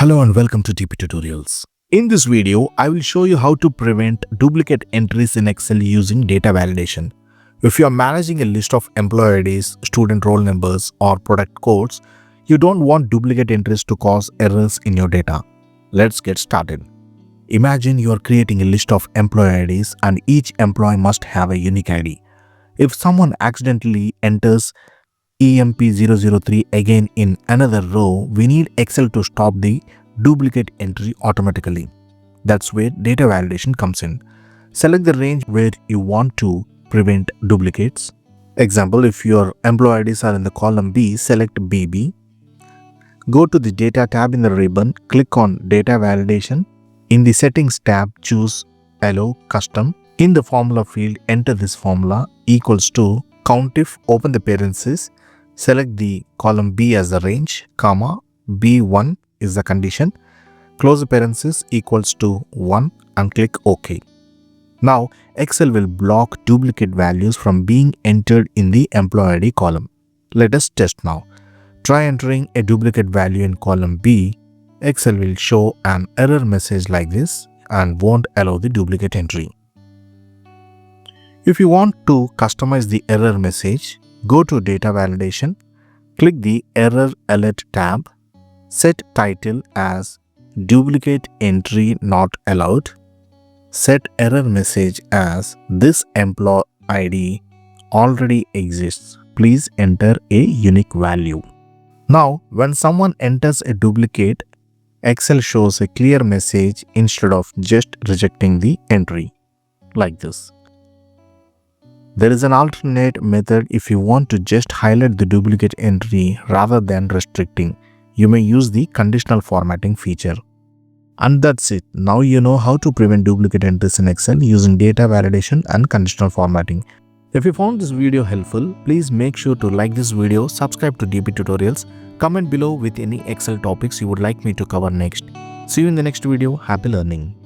Hello and welcome to dptutorials. In this video, I will show you how to prevent duplicate entries in Excel using data validation. If you are managing a list of employee IDs, student roll numbers, or product codes, you don't want duplicate entries to cause errors in your data. Let's get started. Imagine you are creating a list of employee IDs and each employee must have a unique ID. If someone accidentally enters EMP003 again in another row, we need Excel to stop the duplicate entry automatically. That's where data validation comes in. Select the range where you want to prevent duplicates. Example, if your employee IDs are in the column B, select BB. Go to the Data tab in the ribbon, click on Data Validation. In the Settings tab, choose Allow Custom. In the formula field, enter this formula equals to COUNTIF, open the parentheses. Select the column B as the range, comma, B1 is the condition. Close the parenthesis equals to 1 and click OK. Now, Excel will block duplicate values from being entered in the employee ID column. Let us test now. Try entering a duplicate value in column B. Excel will show an error message like this and won't allow the duplicate entry. If you want to customize the error message, go to Data Validation, click the Error Alert tab, set title as Duplicate Entry Not Allowed, set error message as This employee ID already exists. Please enter a unique value. Now, when someone enters a duplicate, Excel shows a clear message instead of just rejecting the entry, like this. There is an alternate method if you want to just highlight the duplicate entry rather than restricting. You may use the conditional formatting feature. And that's it. Now you know how to prevent duplicate entries in Excel using data validation and conditional formatting. If you found this video helpful, please make sure to like this video, subscribe to dptutorials, comment below with any Excel topics you would like me to cover next. See you in the next video. Happy learning.